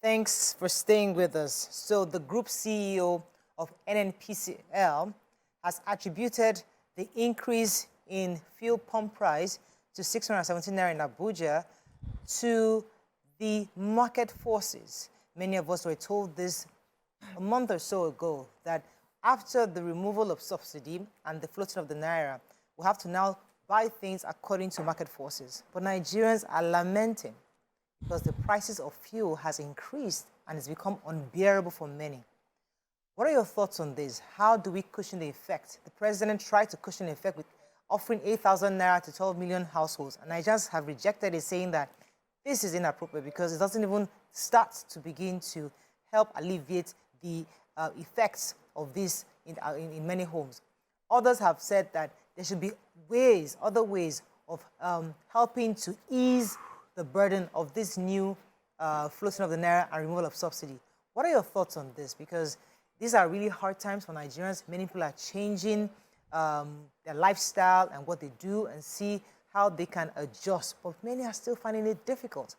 Thanks for staying with us. So the group CEO of NNPCL has attributed the increase in fuel pump price to 617 naira in Abuja to the market forces. Many of us were told this a month or so ago, that after the removal of subsidy and the floating of the naira, we have to now buy things according to market forces. But Nigerians are lamenting because the prices of fuel has increased and it's become unbearable for many. What are your thoughts on this? How do we cushion the effect? The president tried to cushion the effect with offering 8,000 naira to 12 million households, and Nigerians have rejected it, saying that this is inappropriate because it doesn't even start to begin to help alleviate the effects of this in many homes. Others have said that there should be other ways of helping to ease the burden of this new floating of the naira and removal of subsidy. What are your thoughts on this? Because these are really hard times for Nigerians. Many people are changing their lifestyle and what they do and see how they can adjust, but many are still finding it difficult.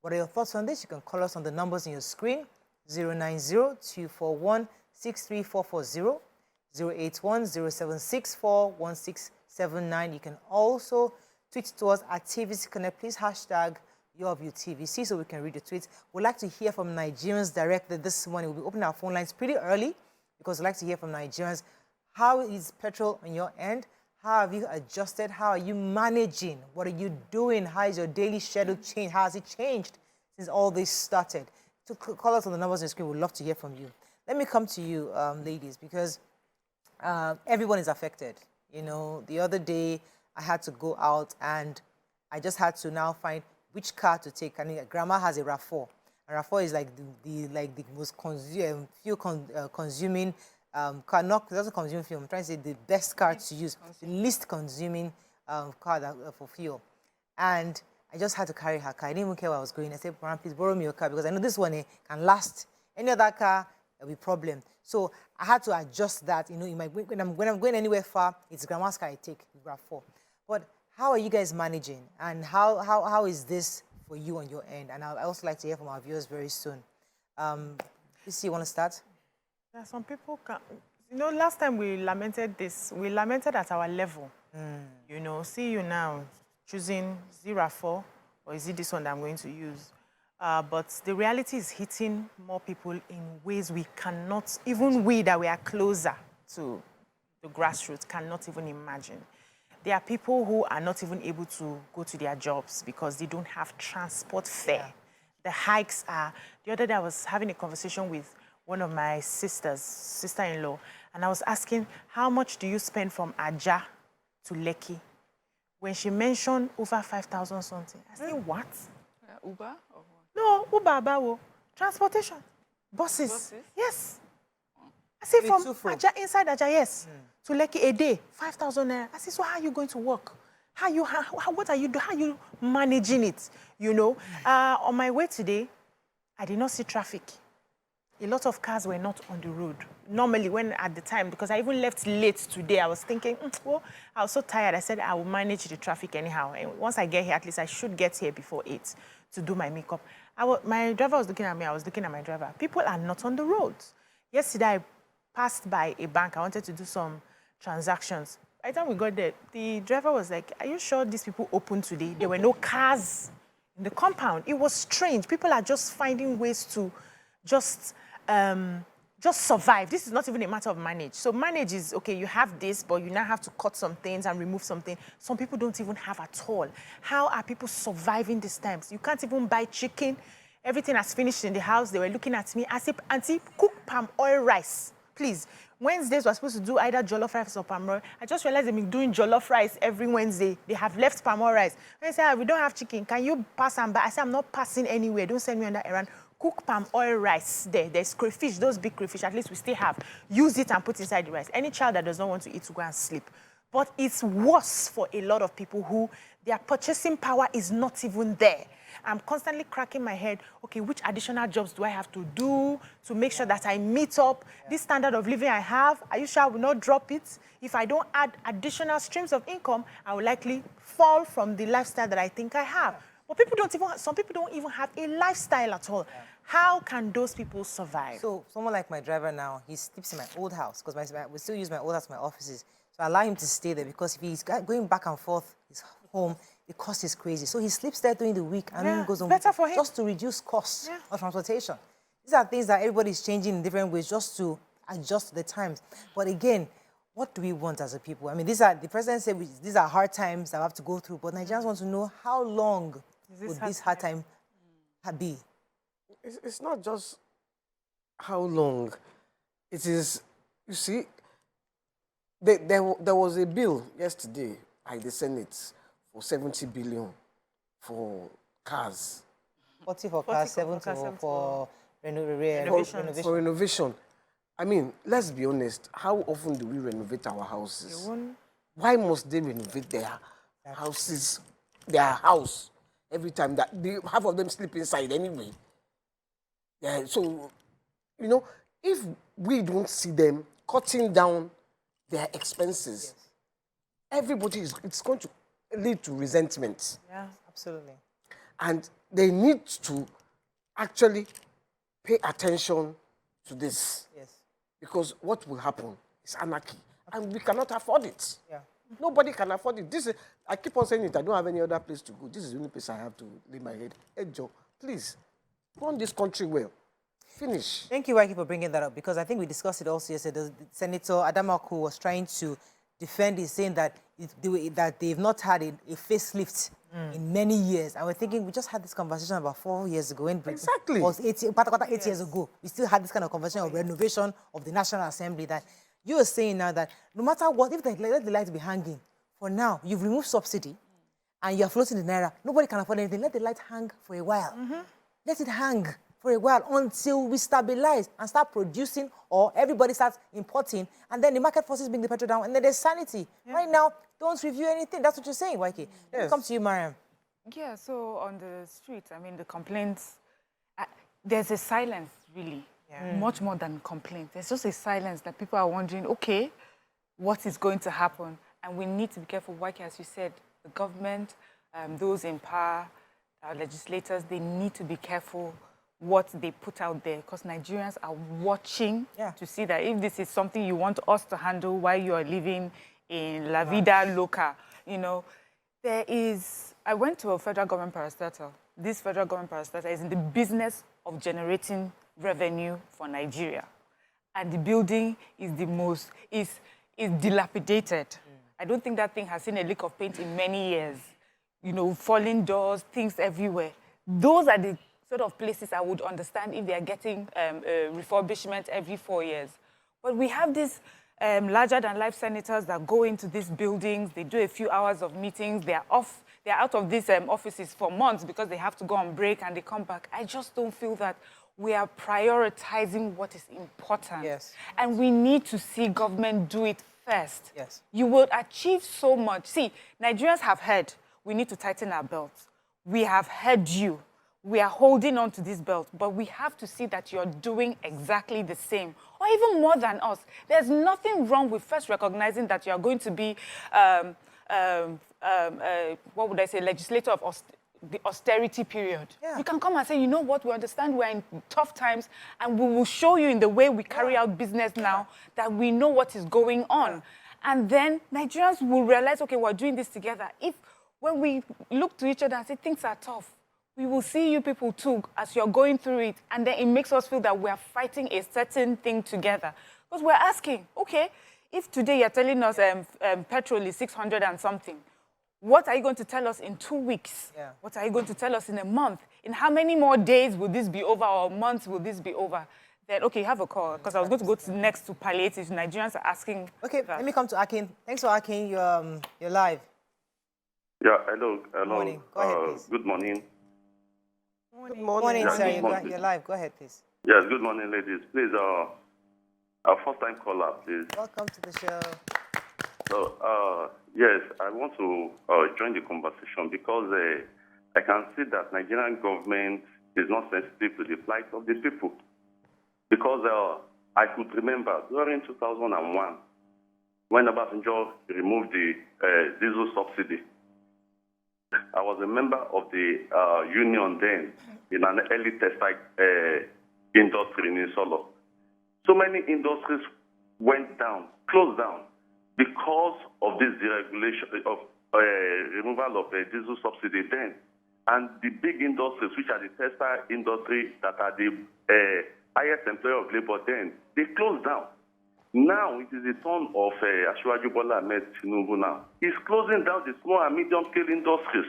What are your thoughts on this? You can call us on the numbers on your screen: 090-241-63440, 081-0764-1679. You can also tweet to us at TVC Connect. Please hashtag yourviewtvc so we can read the tweets. We'd like to hear from Nigerians directly this morning. We'll be opening our phone lines pretty early because we'd like to hear from Nigerians. How is petrol on your end? How have you adjusted? How are you managing? What are you doing? How is your daily schedule changed? How has it changed since all this started? To call us on the numbers on the screen, we'd love to hear from you. Let me come to you, ladies, because everyone is affected. You know, the other day I had to go out and I just had to now find which car to take. I mean, grandma has a RAV4. And RAV4 is like the most fuel consuming car. Not doesn't consume fuel. I'm trying to say the best car to use, the least consuming car for fuel. And I just had to carry her car. I didn't even care where I was going. I said, "Grandma, please borrow me your car because I know this one can last. Any other car, there'll be problem." So I had to adjust that. You know, when I'm going anywhere far, it's grandma's car I take, RAV4. But how are you guys managing? And how is this for you on your end? And I also like to hear from our viewers very soon. Lucy, you want to start? Yeah, some people can. You know, last time we lamented this, we lamented at our level. You know, see you now choosing 0.4, or is it this one that I'm going to use? But the reality is hitting more people in ways we cannot, even we that we are closer to the grassroots cannot even imagine. There are people who are not even able to go to their jobs because they don't have transport fare. Yeah. The hikes are... The other day I was having a conversation with one of my sister-in-law, and I was asking, how much do you spend from Abuja to Lekki? When she mentioned over 5,000 something, I said, what? Uber? Or what? No, Uber, Abawo. Transportation. Buses. Yes. I say from Abuja, inside Abuja, yes. To Lekki a day, 5,000 naira. I say, so how are you going to work? What are you doing? How are you managing it? You know, on my way today, I did not see traffic. A lot of cars were not on the road. Normally, when at the time, because I even left late today, I was thinking, well, I was so tired. I said, I will manage the traffic anyhow. And once I get here, at least I should get here before 8 to do my makeup. My driver was looking at me. I was looking at my driver. People are not on the roads. Yesterday, I passed by a bank. I wanted to do some transactions. By the time we got there, the driver was like, are you sure these people open today? There were no cars in the compound. It was strange. People are just finding ways to just survive. This is not even a matter of manage. So manage is, okay, you have this, but you now have to cut some things and remove something. Some people don't even have at all. How are people surviving these times? You can't even buy chicken. Everything has finished in the house. They were looking at me. I said, Auntie, cook palm oil rice, please. Wednesdays we're supposed to do either jollof rice or palm oil. I just realized they've been doing jollof rice every Wednesday. They have left palm oil rice. When they say, we don't have chicken, can you pass and buy? I said, I'm not passing anywhere. Don't send me on that errand. Cook palm oil rice there. There's crayfish, those big crayfish, at least we still have. Use it and put inside the rice. Any child that does not want to eat to go and sleep. But it's worse for a lot of people who their purchasing power is not even there. I'm constantly cracking my head, okay, which additional jobs do I have to do to make sure that I meet up this standard of living I have? Are you sure I will not drop it? If I don't add additional streams of income, I will likely fall from the lifestyle that I think I have. But people don't even, some people don't even have a lifestyle at all. Yeah. How can those people survive? So someone like my driver now, he sleeps in my old house because we still use my old house for my offices. So I allow him to stay there because if he's going back and forth, his home, the cost is crazy. So he sleeps there during the week and then goes on better for him. Just to reduce costs of transportation. These are things that everybody's changing in different ways just to adjust to the times. But again, what do we want as a people? I mean, the president said these are hard times that we have to go through, but Nigerians want to know how long would this hard time be? It's not just how long. It is, you see, there was a bill yesterday by the Senate for 70 billion for cars. 40 for cars, 70 for renovation. For renovation. I mean, let's be honest, how often do we renovate our houses? Why must they renovate their houses, their house, every time that half of them sleep inside anyway? Yeah, so, you know, if we don't see them cutting down their expenses, everybody it's going to lead to resentment. Yeah, absolutely. And they need to actually pay attention to this. Yes. Because what will happen is anarchy. And we cannot afford it. Yeah. Nobody can afford it. I keep on saying it, I don't have any other place to go. This is the only place I have to lay my head. Hey, Joe, please, run this country well. Finish. Thank you, Waiki, for bringing that up, because I think we discussed it also yesterday. Senator Adamaku was trying to defend it, saying that they've not had a facelift in many years. And we're thinking, we just had this conversation about 4 years ago. Exactly. It was 8 years ago. We still had this kind of conversation of renovation of the National Assembly, that you are saying now that no matter what, if they let the light be hanging, for now, you've removed subsidy and you're floating the naira, nobody can afford anything. Let the light hang for a while. Let it hang for a while until we stabilize and start producing, or everybody starts importing, and then the market forces bring the petrol down, and then there's sanity. Right now, don't review anything. That's what you're saying, Waiki. Yes. Come to you, Mariam. Yeah, so on the streets, I mean, the complaints, there's a silence, really. Much more than complaints. There's just a silence that people are wondering, okay, what is going to happen? And we need to be careful. Waiki, as you said, the government, those in power, our legislators, they need to be careful what they put out there, because Nigerians are watching to see that if this is something you want us to handle while you are living in La Vida Loca, you know, I went to a federal government parastatal. This federal government parastatal is in the business of generating revenue for Nigeria. And the building is is dilapidated. I don't think that thing has seen a lick of paint in many years. You know, falling doors, things everywhere. Those are the sort of places I would understand if they are getting refurbishment every 4 years. But we have these larger-than-life senators that go into these buildings, they do a few hours of meetings, they're out of these offices for months because they have to go on break and they come back. I just don't feel that we are prioritizing what is important. Yes. And we need to see government do it first. Yes. You will achieve so much. See, Nigerians have heard we need to tighten our belts. We have heard you. We are holding on to this belt, but we have to see that you're doing exactly the same, or even more than us. There's nothing wrong with first recognizing that you're going to be, what would I say, legislator of the austerity period. You can come and say, you know what, we understand we're in tough times, and we will show you in the way we carry out business now that we know what is going on. And then Nigerians will realize, okay, we're doing this together. When we look to each other and say, things are tough, we will see you people too as you're going through it. And then it makes us feel that we are fighting a certain thing together. Because we're asking, okay, if today you're telling us petrol is 600 and something, what are you going to tell us in 2 weeks? What are you going to tell us in a month? In how many more days will this be over, or months will this be over? Then, okay, have a call, because I was going to go next to palliatives. Nigerians are asking. Okay, let me come to Akin. Thanks for Akin. You're live. Yeah, hello. Good morning. Go ahead, please. Good morning. Good morning, sir. You're live. Go ahead, please. Yes, good morning, ladies. Please, our first-time caller, please. Welcome to the show. So, yes, I want to join the conversation because I can see that Nigerian government is not sensitive to the plight of the people. Because I could remember during 2001, when Obasanjo removed the diesel subsidy, I was a member of the union then in an early textile industry in Solo. So many industries went down, closed down, because of this deregulation of removal of diesel subsidy then. And the big industries, which are the textile industry that are the highest employer of labor then, they closed down. Now it is the turn of Asiwaju Bola Ahmed Tinubu now. He's closing down the small and medium-scale industries.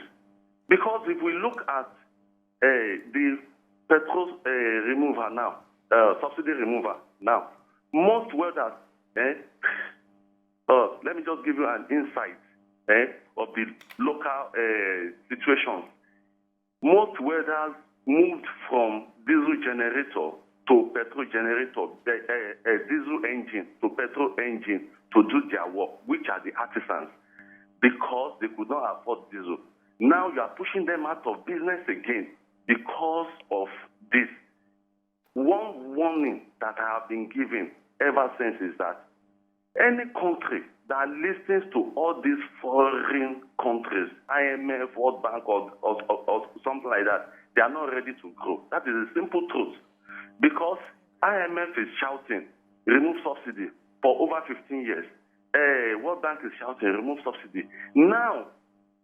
Because if we look at the petrol remover now, subsidy remover now, most welders, let me just give you an insight of the local situation. Most welders moved from diesel generator to petrol generator, diesel engine to petrol engine to do their work, which are the artisans, because they could not afford diesel. Now you are pushing them out of business again because of this. One warning that I have been given ever since is that any country that listens to all these foreign countries, IMF, World Bank, or something like that, they are not ready to grow. That is a simple truth. Because IMF is shouting, remove subsidy for over 15 years. World Bank is shouting, remove subsidy. Now,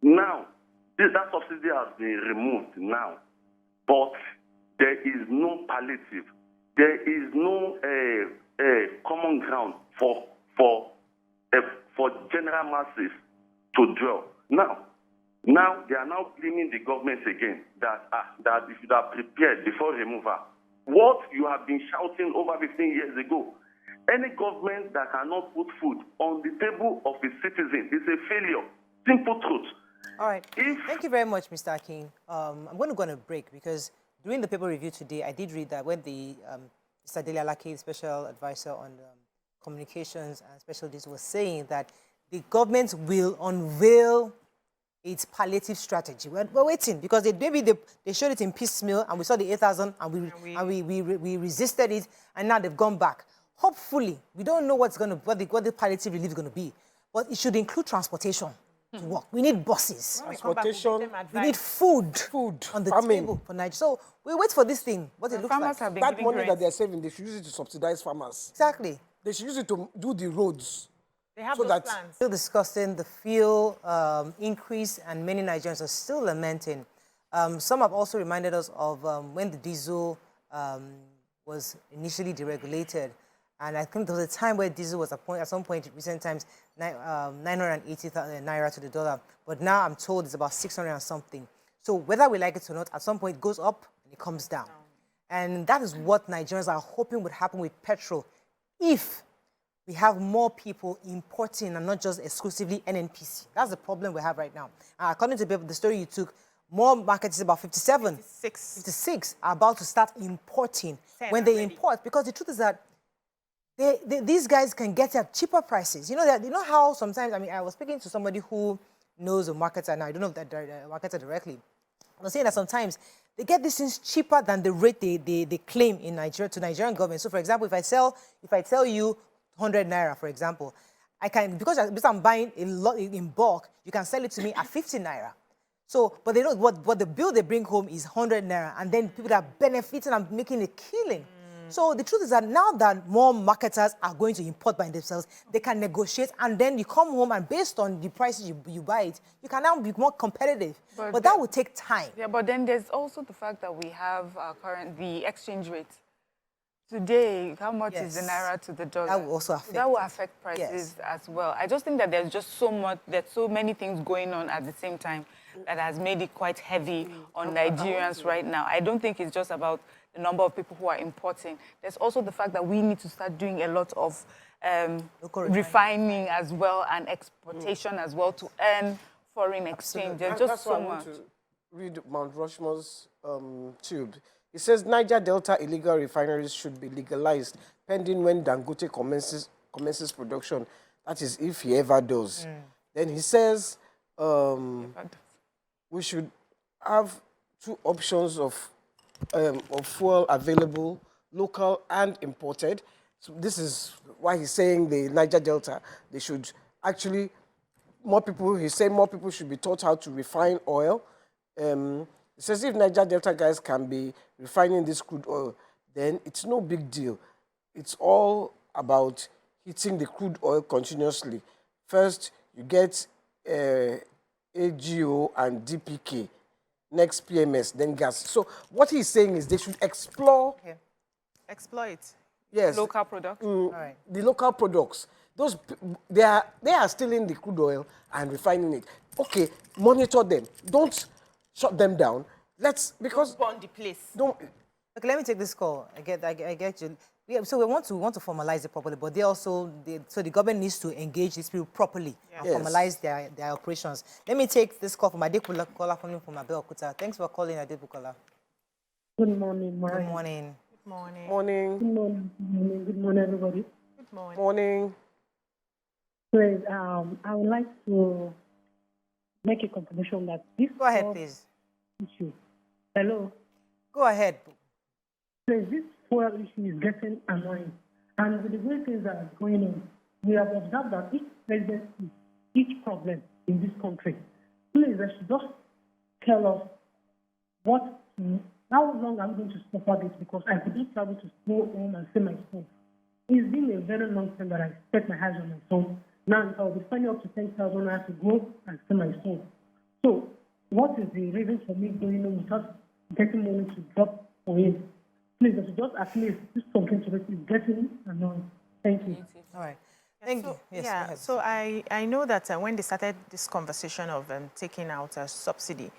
that subsidy has been removed now. But there is no palliative. There is no common ground for general masses to dwell. Now they are now blaming the government again that if you are prepared before removal. What you have been shouting over 15 years ago. Any government that cannot put food on the table of its citizens is a failure. Simple truth. All right. Thank you very much, Mr. Akin. I'm going to go on a break because during the paper review today, I did read that when the Mr. Dele Alake, Special Advisor on Communications and Special Duties, was saying that the government will unveil its palliative strategy. We're waiting because they showed it in piecemeal and we saw the 8,000 and we resisted it and now they've gone back. Hopefully, we don't know what the palliative relief is going to be, but it should include transportation to work. We need buses. Transportation. We need food on the table for Nigeria. So we wait for this thing, what it looks like. That money that they're saving, they should use it to subsidize farmers. Exactly. They should use it to do the roads. They have so those that plans. Still discussing the fuel increase, and many Nigerians are still lamenting. Some have also reminded us of when the diesel was initially deregulated. And I think there was a time where diesel was at some point in recent times, 980,000 naira to the dollar. But now I'm told it's about 600 and something. So whether we like it or not, at some point it goes up and it comes down. And that is what Nigerians are hoping would happen with petrol if we have more people importing and not just exclusively NNPC. That's the problem we have right now. According to the story you took, more markets, about 56 are about to start importing. When they import, because the truth is that these guys can get at cheaper prices. You know how sometimes, I was speaking to somebody who knows the markets, and I don't know if the markets are directly. I was saying that sometimes they get these things cheaper than the rate they claim in Nigeria to Nigerian government. So, for example, if I tell you 100 naira, for example, I can, because I'm buying a lot in bulk, you can sell it to me at 50 naira. So, but they know what the bill they bring home is 100 naira, and then people are benefiting and making a killing. So the truth is that now that more marketers are going to import by themselves, they can negotiate, and then you come home and based on the prices you buy it, you can now be more competitive. But that will take time. Yeah, but then there's also the fact that we have the exchange rate. Today, how much is the naira to the dollar? That will also affect. That will affect prices as well. I just think that there's just there's so many things going on at the same time that has made it quite heavy on Nigerians right now. I don't think it's just about the number of people who are importing. There's also the fact that we need to start doing a lot of refining as well and exportation as well to earn foreign exchange. There's just so much. I want to read Mount Rushmore's tube. It says Niger Delta illegal refineries should be legalized pending when Dangote commences production. That is, if he ever does. Then he says we should have two options of fuel available, local and imported. So this is why he's saying the Niger Delta, they should actually he said more people should be taught how to refine oil. He says if Niger Delta guys can be refining this crude oil, then it's no big deal. It's all about heating the crude oil continuously. First, you get AGO and DPK, next PMS, then gas. So what he's saying is they should explore. Okay. Exploit. Yes. Local products. All right. The local products. They are stealing the crude oil and refining it. Okay, monitor them. Don't shut them down. Because Burn the place. don't. Okay, let me take this call. I get you. Yeah, so we want to formalize it properly, but so the government needs to engage these people properly and formalize their operations. Let me take this call from Adebukola calling from Abeokuta. Thanks for calling, Adebukola. Good morning, Good morning. Good morning. Morning. Good morning. Good morning, everybody. Good morning. Morning. Please, I would like to make a contribution that this Go ahead, please. issue. Hello. Go ahead. Please, this fuel issue is getting annoying, and with the way things are going on, we have observed that each presidency, each problem in this country. Please, they should just tell us how long are we going to suffer this? Because I could not travel to go home and see my son. It's been a very long time that I set my eyes on my son. Now I'll be spending up to 10,000 naira to go and see my son. So, what is the reason for me going home without getting money to drop for him? Please, I should just at least do something to it. It's getting annoying. Thank you. All right. Thank you. Yes, go ahead. So I know that when they started this conversation of taking out a subsidy,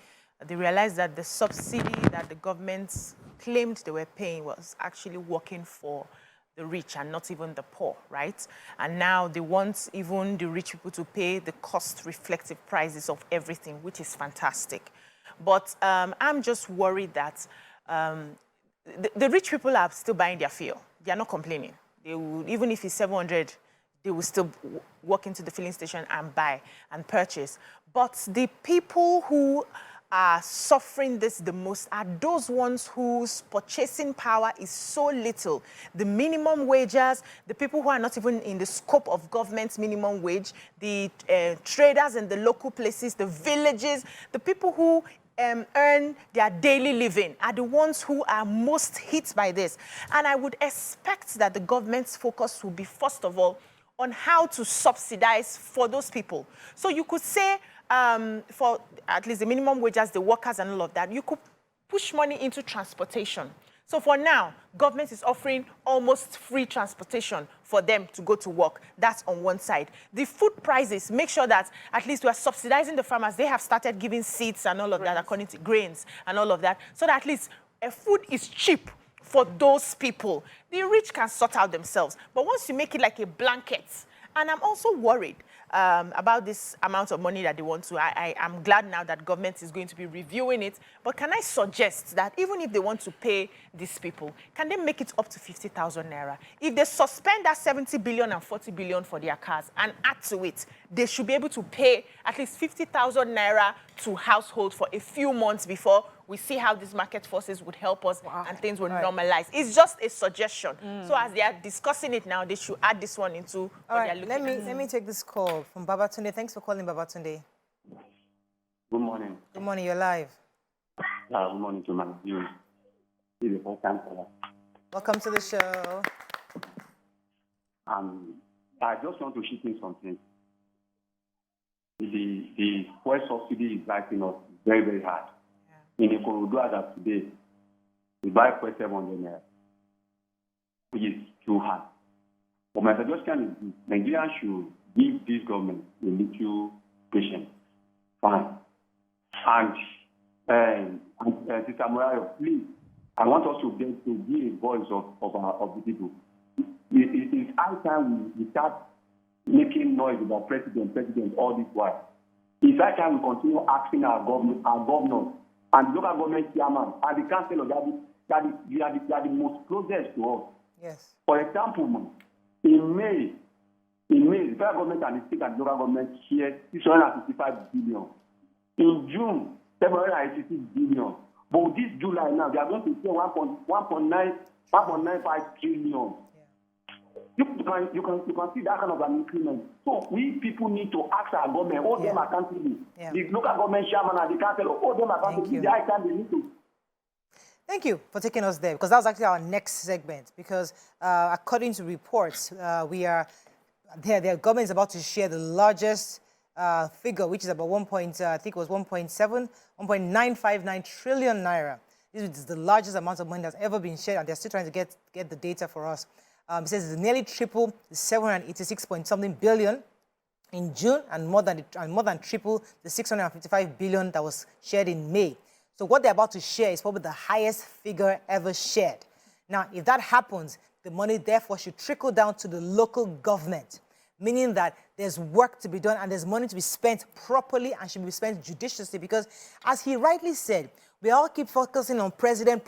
they realized that the subsidy that the government claimed they were paying was actually working for the rich and not even the poor, right? And now they want even the rich people to pay the cost-reflective prices of everything, which is fantastic. But I'm just worried that the rich people are still buying their fuel. They are not complaining. They will, even if it's 700, they will still walk into the filling station and buy and purchase. But the people who are suffering this the most are those ones whose purchasing power is so little. The minimum wagers, the people who are not even in the scope of government's minimum wage, the traders in the local places, the villages, the people who earn their daily living are the ones who are most hit by this. And I would expect that the government's focus will be, first of all, on how to subsidize for those people. So you could say, for at least the minimum wages, the workers and all of that, you could push money into transportation. So for now, government is offering almost free transportation for them to go to work. That's on one side. The food prices, make sure that at least we are subsidizing the farmers. They have started giving seeds and all of that, according to grains and all of that, so that at least food is cheap for those people. The rich can sort out themselves. But once you make it like a blanket, and I'm also worried about this amount of money that they want to. I'm glad now that government is going to be reviewing it. But can I suggest that even if they want to pay these people, can they make it up to 50,000 naira? If they suspend that 70 billion and 40 billion for their cars and add to it, they should be able to pay at least 50,000 naira to households for a few months before we see how these market forces would help us and things will normalize. It's just a suggestion. So as they are discussing it now, they should add this one into what they're looking at. Let me take this call from Babatunde. Thanks for calling, Babatunde. Good morning. Good morning, you're live. Good morning to my viewers. This is the first time caller. Welcome to the show. I just want to chip in something. The fuel subsidy is rising up very, very hard. In Ikorodu as of today, we buy for 700 naira, which is too hard. But my suggestion is Nigeria should give this government a little patience. Fine. And Sister Murayo, please, I want us to be a voice of the people. It's high time we start making noise about president all this while. It's high time we continue asking our governors and local government chairman and the councillor that are the most closest to us. Yes. For example, in May, the federal government and the state and local government shared 655 billion. In June, 786 billion. But this July now, they are going to share 1.95 trillion. you can see that kind of an increment. So we people need to ask our government, hold them accountable. The local government chairman and the council, hold them accountable. The high time they need to. Thank you for taking us there, because that was actually our next segment. Because according to reports, the government is about to share the largest figure, which is about 1.959 trillion naira. This is the largest amount of money that's ever been shared, and they're still trying to get the data for us. It says it's nearly triple the 786-point-something billion in June, and more than triple the 655 billion that was shared in May. So what they're about to share is probably the highest figure ever shared. Now, if that happens, the money therefore should trickle down to the local government, meaning that there's work to be done and there's money to be spent properly and should be spent judiciously, because as he rightly said, we all keep focusing on president,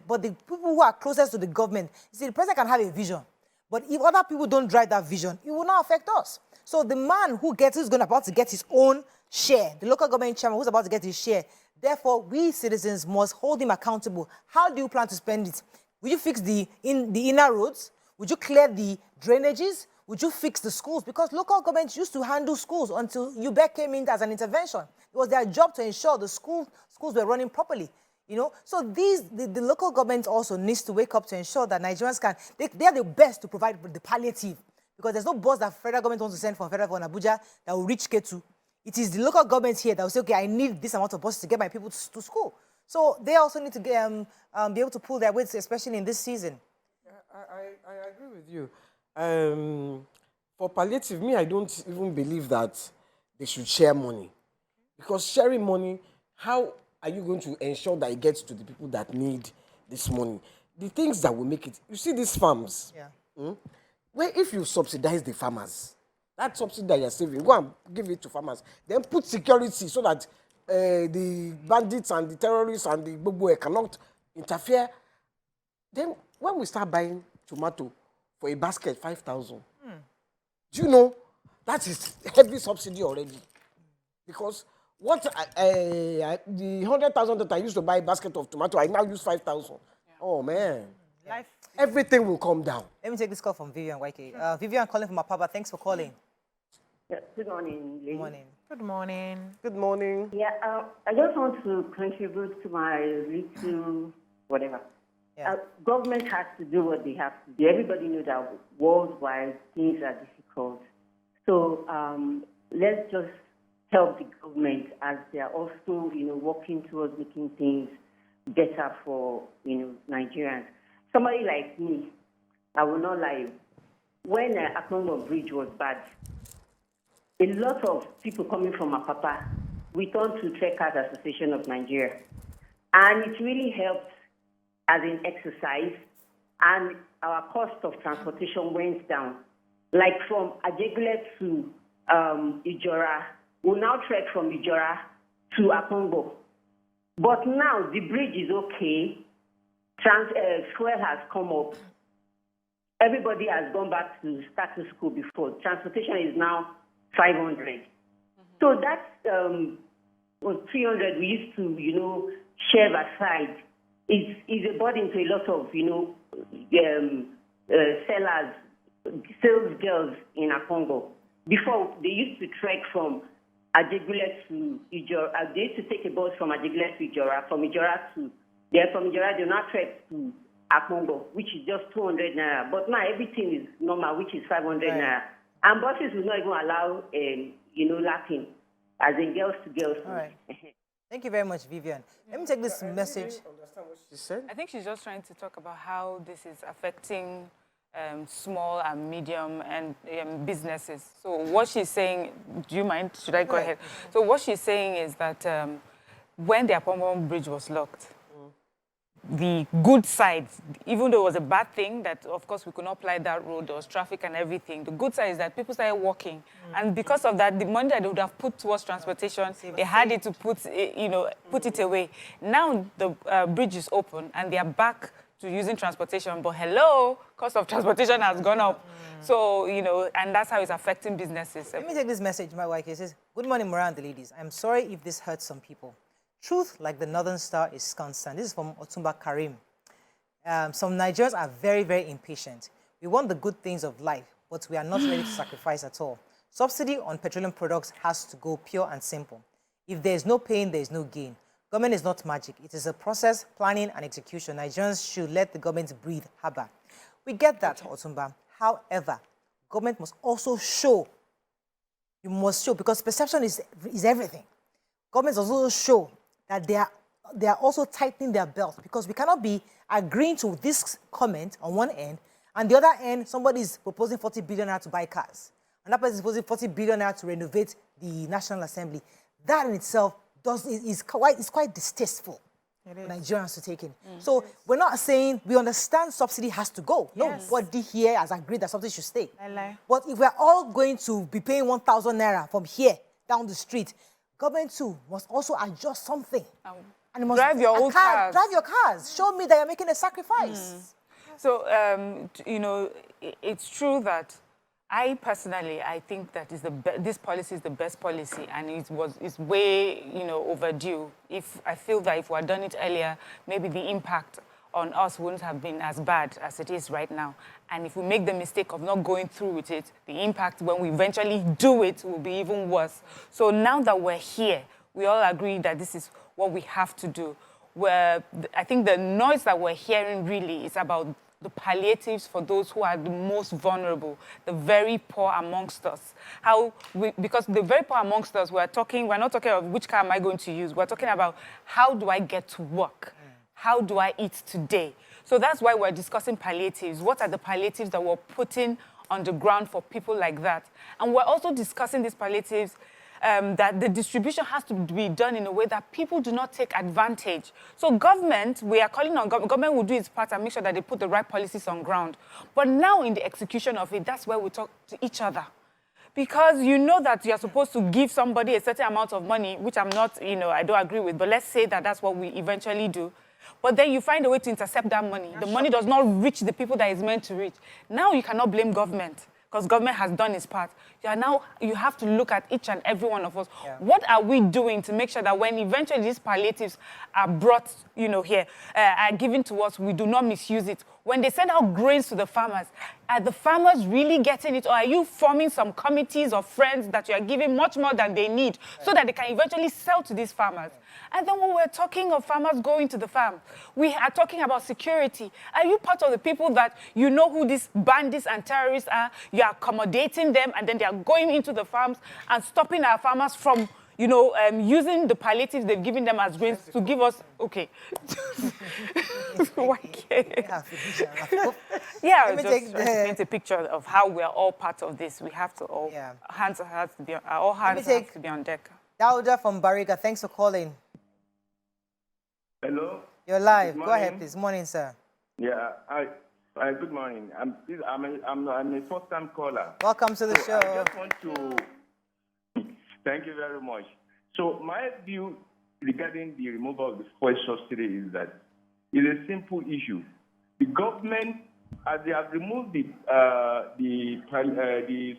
but the people who are closest to the government, you see, the president can have a vision, but if other people don't drive that vision, it will not affect us. So the man who's about to get his own share, the local government chairman who's about to get his share, therefore, we citizens must hold him accountable. How do you plan to spend it? Will you fix the inner roads? Would you clear the drainages? Would you fix the schools? Because local governments used to handle schools until UBEC came in as an intervention. It was their job to ensure the schools were running properly. You know, so the local government also needs to wake up to ensure that Nigerians they are the best to provide the palliative, because there's no bus that federal government wants to send from Abuja that will reach K2. It is the local government here that will say, okay, I need this amount of buses to get my people to school. So they also need to be able to pull their weights, especially in this season. I agree with you. For palliative, I don't even believe that they should share money. Because sharing money, how are you going to ensure that it gets to the people that need this money? The things that will make it, you see these farms, where if you subsidize the farmers, that subsidy that you're saving, go and give it to farmers, then put security so that the bandits and the terrorists and the bobo cannot interfere. Then when we start buying tomato for a basket, 5,000, do you know that is heavy subsidy already? Because what the 100,000 that I used to buy a basket of tomato, I now use 5,000. Oh man, everything will come down. Let me take this call from Vivian YK. Vivian calling from Apapa. Thanks for calling. Yeah, good morning, ladies. Good morning. Good morning. Good morning. Yeah, I just want to contribute to my little whatever. Yeah. Government has to do what they have to do. Everybody knows that worldwide things are difficult. So let's just help the government as they are also, working towards making things better for, Nigerians. Somebody like me, I will not lie. When Akongo Bridge was bad, a lot of people coming from Apapa, we turned to Trekkers Association of Nigeria. And it really helped as an exercise, and our cost of transportation went down. Like from Ajegunle to Ijora, we'll now trek from Ijora to Akongo. But now the bridge is okay, fuel has come up, everybody has gone back to status quo before. Transportation is now 500. So that's 300 we used to, share aside. Is a burden to a lot of, sellers, sales girls in Akongo. Before, they used to trek from Ajegunle to Ijora. They used to take a bus from Ajegunle to Ijora, from Ijora they now trek to Akongo, which is just 200 naira. But now everything is normal, which is 500 naira. And buses will not even allow, laughing, as in girls to girls. All right. Thank you very much, Vivian. Let me take this message. She said? I think she's just trying to talk about how this is affecting small and medium and businesses. So what she's saying, do you mind? Should I go ahead? So what she's saying is that when the Apombo Bridge was locked, the good side, even though it was a bad thing that, of course, we could not apply that road, there was traffic and everything, the good side is that people started walking. And because of that, the money that they would have put towards transportation, they had it to put it away. Now the bridge is open and they are back to using transportation. But hello, cost of transportation has gone up. So, and that's how it's affecting businesses. Let me take this message, my wife. It says, good morning, Moran, the ladies. I'm sorry if this hurts some people. Truth, like the Northern Star, is constant. This is from Otumba Karim. Some Nigerians are very, very impatient. We want the good things of life, but we are not ready to sacrifice at all. Subsidy on petroleum products has to go pure and simple. If there is no pain, there is no gain. Government is not magic. It is a process, planning, and execution. Nigerians should let the government breathe. Haba. We get that, Otumba. However, government must also show. You must show, because perception is everything. Governments must also show that they are also tightening their belt, because we cannot be agreeing to this comment on one end, and the other end, somebody is proposing 40 billion naira to buy cars. Another person is proposing 40 billion naira to renovate the National Assembly. That in itself is quite distasteful for Nigerians to take in. So we're not saying we understand subsidy has to go. Yes. Nobody here has agreed that subsidy should stay. But if we're all going to be paying 1,000 naira from here down the street, government too must also adjust something. And it must Drive your own cars. Drive your cars. Show me that you're making a sacrifice. So, you know, it's true that I personally, I think that this policy is the best policy, and it's way, you know, overdue. I feel that if we had done it earlier, maybe the impact on us wouldn't have been as bad as it is right now. And if we make the mistake of not going through with it, the impact when we eventually do it will be even worse. So now that we're here, we all agree that this is what we have to do. I think the noise that we're hearing really is about the palliatives for those who are the most vulnerable, the very poor amongst us. Because the very poor amongst us, we're not talking about which car am I going to use. We're talking about how do I get to work? How do I eat today? So that's why we're discussing palliatives. What are the palliatives that we're putting on the ground for people like that? And we're also discussing these palliatives that the distribution has to be done in a way that people do not take advantage. So government, we are calling on government will do its part and make sure that they put the right policies on ground. But now in the execution of it, that's where we talk to each other. Because you know that you're supposed to give somebody a certain amount of money, which I'm not, you know, I don't agree with, but let's say that that's what we eventually do. But then you find a way to intercept that money. The money does not reach the people that it's meant to reach. Now you cannot blame government, because government has done its part. You have to look at each and every one of us. Yeah. What are we doing to make sure that when eventually these palliatives are brought, you know, here, are given to us, we do not misuse it? When they send out grains to the farmers, are the farmers really getting it? Or are you forming some committees of friends that you are giving much more than they need so that they can eventually sell to these farmers? And then when we're talking of farmers going to the farm, we are talking about security. Are you part of the people that you know who these bandits and terrorists are? You are accommodating them, and then they are going into the farms and stopping our farmers from, you know, using the palliatives they've given them as grains to give us, okay. Yeah, just paint a picture of how we're all part of this. We have to all, all hands have to be on deck. Dauda from Bariga, thanks for calling. Hello? You're live. Go ahead, please. Morning, sir. Yeah, good morning. I'm a first-time caller. Welcome to the show. I just want to thank you very much. So my view regarding the removal of the fuel subsidy is that it's a simple issue. The government, as they have removed the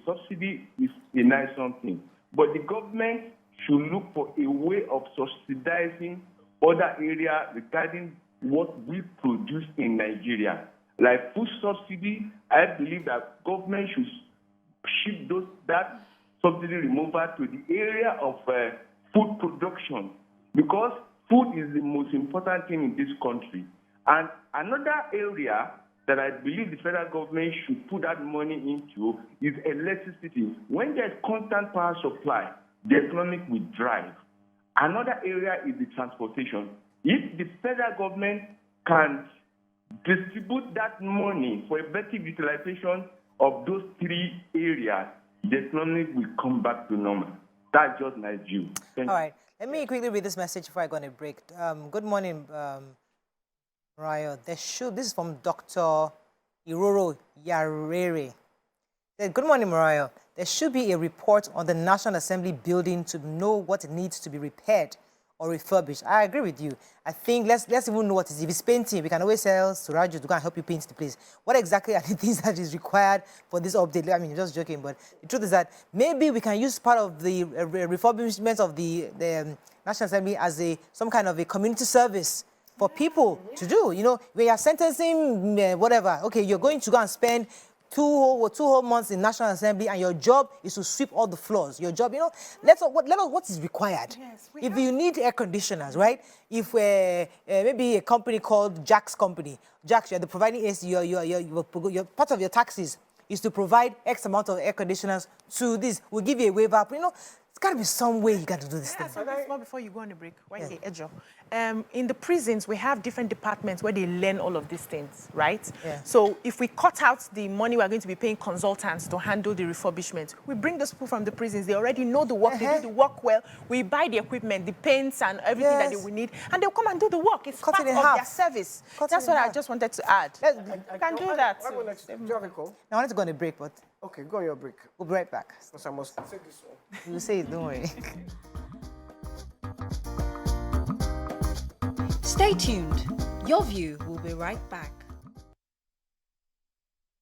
subsidy, is a nice something. But the government should look for a way of subsidizing other areas regarding what we produce in Nigeria. Like food subsidy, I believe that government should shift that subsidy removal to the area of food production, because food is the most important thing in this country. And another area that I believe the federal government should put that money into is electricity. When there's constant power supply, the economy will drive. Another area is the transportation. If the federal government can distribute that money for effective utilization of those three areas, the economy will come back to normal. That's just my view. All right. Let me quickly read this message before I go on a break. Good morning, Ryo. This is from Dr. Iroro Yarere. Good morning, Mariah. There should be a report on the National Assembly building to know what needs to be repaired or refurbished. I agree with you. I think let's even know what it is. If it's painting, we can always tell Suraju to go and help you paint the place. What exactly are the things that is required for this update? I mean, just joking, but the truth is that maybe we can use part of the refurbishment of the National Assembly as some kind of a community service for people to do. You know, when you're sentencing whatever, okay, you're going to go and spend two whole months in National Assembly, and your job is to sweep all the floors. Your job, let us what is required. Yes, if you need air conditioners, right? If maybe a company called Jack's company, Jack's, you're the providing AC, your part of your taxes is to provide X amount of air conditioners to this. We'll give you a waiver. It's got to be some way you got to do this thing. Something small before you go on a break. In the prisons, we have different departments where they learn all of these things, right? Yeah. So if we cut out the money we're going to be paying consultants to handle the refurbishment, we bring those people from the prisons. They already know the work. They do the work well. We buy the equipment, the paints and everything that they will need, and they'll come and do the work. It's part of their service. That's what I just wanted to add. You can do that. Do you have a call? I wanted to go on a break, but... Okay, go on your break. We'll be right back. Because I must take this one. We'll say it, don't worry. Stay tuned. Your View will be right back.